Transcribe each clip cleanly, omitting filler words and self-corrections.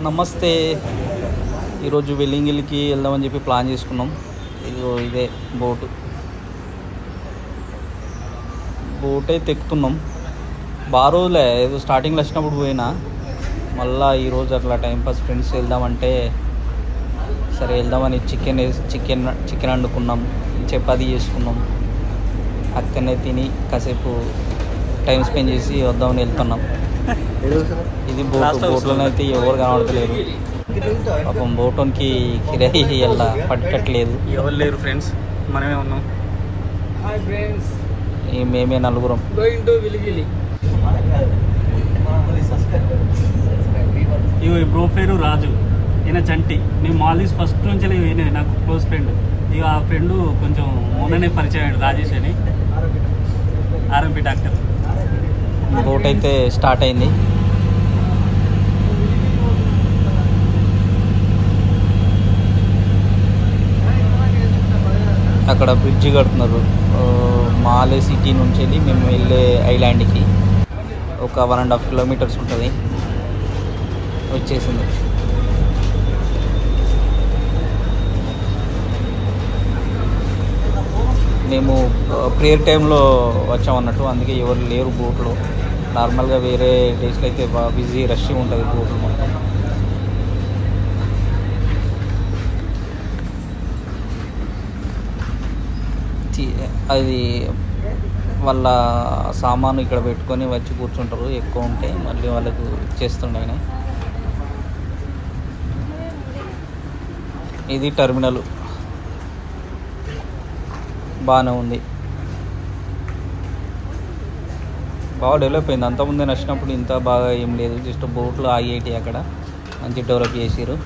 నమస్తే. ఈరోజు వెల్లింగిల్కి వెళ్దామని చెప్పి ప్లాన్ చేసుకున్నాం. ఇదే బోట్ అయితే ఎక్కుతున్నాం. బాగా రోజులే, ఏదో స్టార్టింగ్లో వచ్చినప్పుడు పోయినా, మళ్ళీ ఈరోజు అట్లా టైంపాస్ ఫ్రెండ్స్ వెళ్దామంటే సరే వెళ్దామని చికెన్ వండుకున్నాం, చపాతీ చేసుకున్నాం. అక్కడనే తిని కాసేపు టైం స్పెండ్ చేసి వద్దామని వెళ్తున్నాం. ఇది బోట్లోనే అయితే ఎవరు కనబడతలేరు. పాపం బోటోన్కి కిరాయి ఎలా పట్టట్లేదు, ఎవరు లేరు ఫ్రెండ్స్, మనమే ఉన్నాం. మేమే నలుగురం. ఇగో ఈ బ్రో పేరు రాజు, ఈయన చంటి. మేము మాల్దీవ్స్ ఫస్ట్ నుంచి ఈయన నాకు క్లోజ్ ఫ్రెండ్. ఇక ఆ ఫ్రెండ్ కొంచెం మొన్ననే పరిచయం అయ్యాడు, రాజేష్ అని, ఆర్ఎంపీ డాక్టర్. బోట్ అయితే స్టార్ట్ అయింది. అక్కడ బ్రిడ్జి కడుతున్నారు. మాలే సిటీ నుంచి వెళ్ళి మేము వెళ్ళే ఐలాండ్కి ఒక 1.5 కిలోమీటర్స్ ఉంటుంది. వచ్చేసింది. మేము ప్రేయర్ టైంలో వచ్చామన్నట్టు, అందుకే ఎవరు లేరు బోట్లో. నార్మల్గా వేరే డేస్లో అయితే బాగా బిజీ రష్ ఉంటుంది బోట్లు మొత్తం. అది వాళ్ళ సామాను ఇక్కడ పెట్టుకొని వచ్చి కూర్చుంటారు. ఎక్కువ ఉంటే మళ్ళీ వాళ్ళకు ఇచ్చేస్తుండే ఆయన. ఇది టెర్మినల్, బాగానే ఉంది, బాగా డెవలప్ అయింది. అంతకుముందే నచ్చినప్పుడు ఇంత బాగా ఏం లేదు, జస్ట్ బోట్లు ఆగేటి అక్కడ మంచి డెవలప్ చేసారు,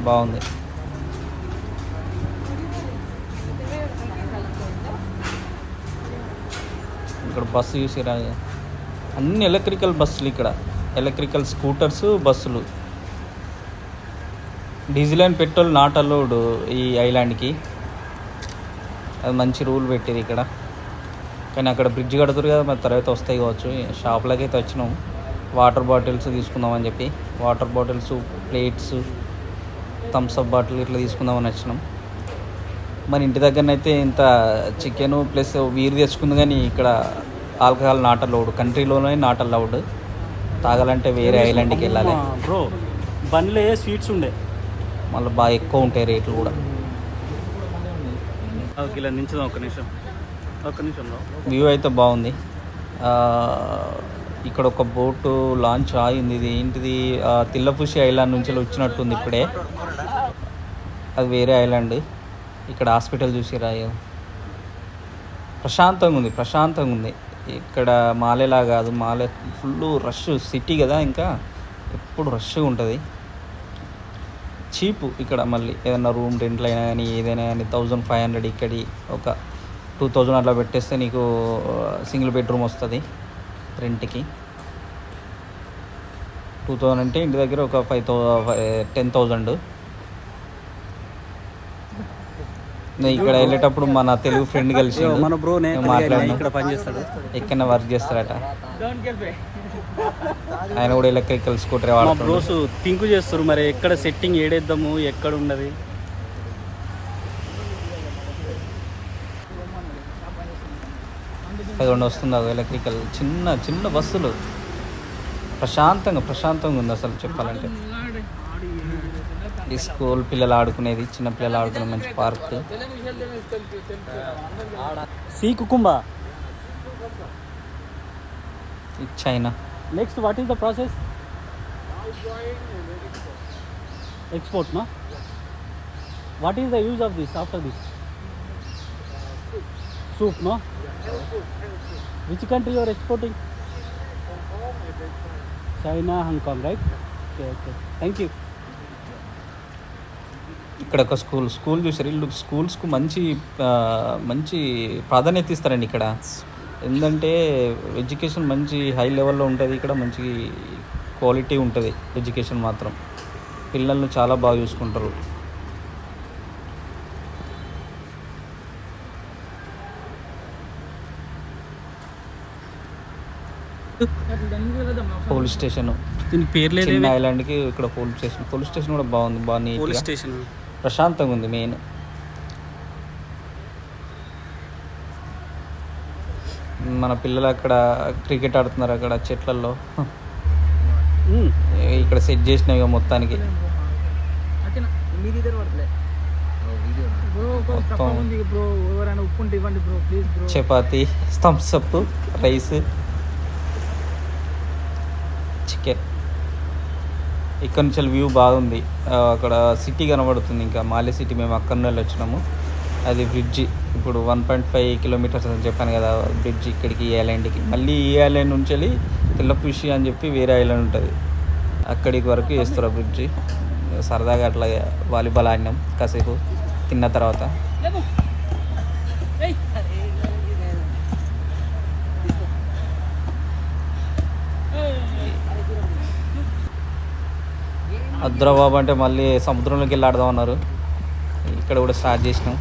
బాగుంది. ఇక్కడ బస్సు చూసిరా, అన్ని ఎలక్ట్రికల్ బస్సులు, ఇక్కడ ఎలక్ట్రికల్ స్కూటర్స్, బస్సులు. Diesel and petrol not allowed ఈ ఐలాండ్కి, అది మంచి రూల్ పెట్టేది ఇక్కడ. కానీ అక్కడ బ్రిడ్జ్ కడుతురు కదా, మరి తర్వాత వస్తాయి కావచ్చు. షాప్లోకి అయితే వచ్చినాం, వాటర్ బాటిల్స్ తీసుకుందామని చెప్పి. Water bottles, plates, Thums Up bottle ఇట్లా తీసుకుందామని వచ్చినాం. మన ఇంటి దగ్గరనైతే ఇంత చికెను ప్లస్ వీరు తెచ్చుకుంది, కానీ ఇక్కడ ఆల్కహాల్ నాట్ అలౌడ్, కంట్రీలోనే నాట్ అలౌడ్. తాగాలంటే వేరే ఐలాండ్కి వెళ్ళాలి. బ్రో బండ్లే స్వీట్స్ ఉండే, మళ్ళీ బాగా ఎక్కువ ఉంటాయి రేట్లు కూడా. ఇలా నించుదాం ఒక్క నిమిషం. వ్యూ అయితే బాగుంది. ఇక్కడ ఒక బోటు లాంచ్ ఆగింది. ఇది ఏంటిది, తిల్లపుషి ఐలాండ్ నుంచి వచ్చినట్టుంది ఇప్పుడే. అది వేరే ఐలాండ్. ఇక్కడ హాస్పిటల్ చూసిరా, ప్రశాంతంగా ఉంది. ఇక్కడ మాలేలా కాదు, మాలే ఫుల్ రష్ సిటీ కదా, ఇంకా ఎప్పుడు రష్గా ఉంటుంది. చీపు ఇక్కడ. మళ్ళీ ఏదైనా రూమ్ రెంట్లు అయినా కానీ ఏదైనా కానీ 1500, ఇక్కడి ఒక 2000 అట్లా పెట్టేస్తే నీకు సింగిల్ బెడ్రూమ్ వస్తుంది రెంట్కి. 2000 అంటే ఇంటి దగ్గర ఒక 10,000. ఇక్కడ వెళ్ళేటప్పుడు మన తెలుగు ఫ్రెండ్ కలిసి మన బ్రో ఇక్కడ పనిచేస్తాడు, ఎక్కడైనా వర్క్ చేస్తాడట. ఆయన కూడా ఎలక్ట్రికల్ స్కూటర్ వాడుతాడు. బ్రోస్ థింక్ చేస్తారు, మరి ఎక్కడ సెట్టింగ్ ఏడేద్దాము, ఎక్కడ ఉన్నది. అదిగోండి వస్తుంది అది ఎలక్ట్రికల్. చిన్న బస్సులు, ప్రశాంతంగా ఉంది అసలు చెప్పాలంటే. ఈ స్కూల్ పిల్లలు ఆడుకునేది, చిన్న పిల్లలు ఆడుకునే మంచి park. Sea cucumber. China. Next what is the process? Export, no? What is the use of this after this? Soup, no? Which country you are exporting? China, Hong Kong, right? Okay. Thank you. ఇక్కడ ఒక school చూసారు. వీళ్ళు స్కూల్స్కు మంచి ప్రాధాన్యత ఇస్తారండి ఇక్కడ. ఎందుకంటే education మంచి హై లెవెల్లో ఉంటుంది ఇక్కడ, మంచి క్వాలిటీ ఉంటుంది ఎడ్యుకేషన్ మాత్రం. పిల్లల్ని చాలా బాగా చూసుకుంటారు. Police station. దీనికి పేరు లేదు. చిన్న ఐలాండ్కి ఇక్కడ పోలీస్ స్టేషన్ కూడా బాగుంది, బాగా పోలీస్ నీట్గా స్టేషన్ ప్రశాంతంగా ఉంది. మెయిన్ మన పిల్లలు అక్కడ క్రికెట్ ఆడుతున్నారు అక్కడ చెట్లలో. ఇక్కడ సెట్ చేసినాయి ఇక మొత్తానికి చపాతి, థమ్స్ అప్, రైస్, చికెన్. ఇక్కడ నుంచి వ్యూ బాగుంది. అక్కడ సిటీ కనబడుతుంది, ఇంకా మాలే సిటీ. మేము అక్కడ నుండి వచ్చినాము. అది బ్రిడ్జి. ఇప్పుడు 1.5 కిలోమీటర్స్ అని చెప్పాను కదా బ్రిడ్జ్ ఇక్కడికి, ఈ ఐలాండ్కి. మళ్ళీ ఈ ఐలాండ్ నుంచి వెళ్ళి తెల్లపుషి అని చెప్పి వేరే ఐలాండ్ ఉంటుంది, అక్కడికి వరకు వేస్తారు బ్రిడ్జి. సరదాగా అట్లా వాలీబాల్ ఆడినాం కాసేపు తిన్న తర్వాత. అద్రాబాబు అంటే మళ్ళీ సముద్రంలోకి వెళ్ళి ఆడదాం అన్నారు. ఇక్కడ కూడా స్టార్ట్ చేసినాం.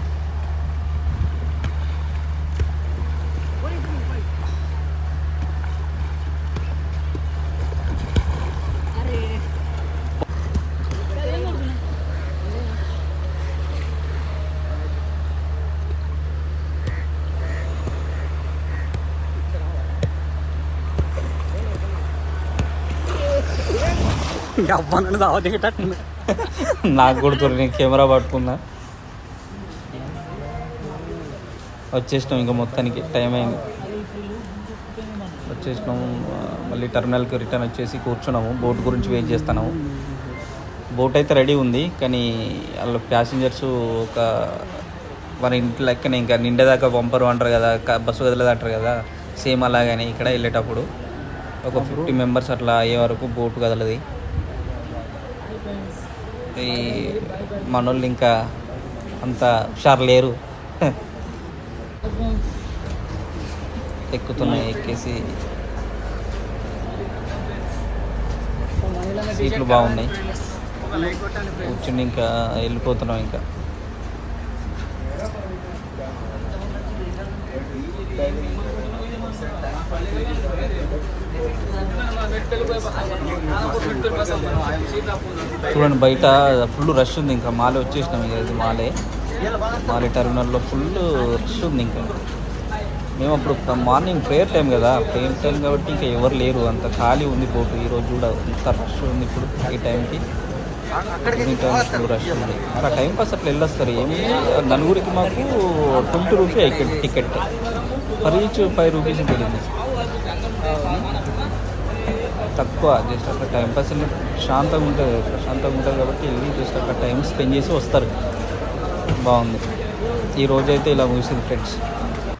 అవ్వనని దావా దిగేటట్టు నాకు కొడుతున్నారు, నేను కెమెరా పట్టుకున్నా. వచ్చేసినాం ఇంకా మొత్తానికి, టైం అయింది. వచ్చేసినాము. మళ్ళీ టెర్మినల్కి రిటర్న్ వచ్చేసి కూర్చున్నాము. బోట్ గురించి వెయిట్ చేస్తున్నాము. బోట్ అయితే రెడీ ఉంది, కానీ వాళ్ళ ప్యాసింజర్స్ ఒక మన ఇంటి లెక్కనే ఇంకా నిండేదాకా పంపరు అంటారు కదా, బస్సు వదిలేదు అంటారు కదా, సేమ్ అలాగని ఇక్కడ వెళ్ళేటప్పుడు ఒక 50 మెంబర్స్ అట్లా అయ్యే వరకు బోట్ కదలది. ఈ మనోళ్ళు ఇంకా అంత హుషారు లేరు. ఎక్కుతున్నాయి, ఎక్కేసి సీట్లు బాగున్నాయి, కూర్చుని ఇంకా వెళ్ళిపోతున్నాం. ఇంకా చూడండి బయట ఫుల్ రష్ ఉంది. ఇంకా మాలే వచ్చేసినాం. ఇక ఇది మాలే టెర్మినల్లో ఫుల్ రష్ ఉంది. ఇంకా మేము అప్పుడు మార్నింగ్ ప్రేయర్ టైం కదా, ప్రేయర్ టైం కాబట్టి ఇంకా ఎవరు లేరు, అంత ఖాళీ ఉంది బోటు. ఈరోజు కూడా ఇంత రష్ ఉంది ఇప్పుడు ఈ టైంకి. ఫుల్ రష్ ఉంది. అలా టైం పాస్ అట్లా వెళ్ళొస్తారు. ఏమి నలుగురికి మాకు 20 rupees ticket, per each 5 rupees ఉంటుంది. తక్కువ, జస్ట్ అక్కడ టైం పాస్ వెళ్ళి ప్రశాంతంగా ఉంటుంది కాబట్టి వెళ్ళి జస్ట్ అక్కడ టైం స్పెండ్ చేసి వస్తారు. బాగుంది. ఈ రోజైతే ఇలా ముగిసింది ఫ్రెండ్స్.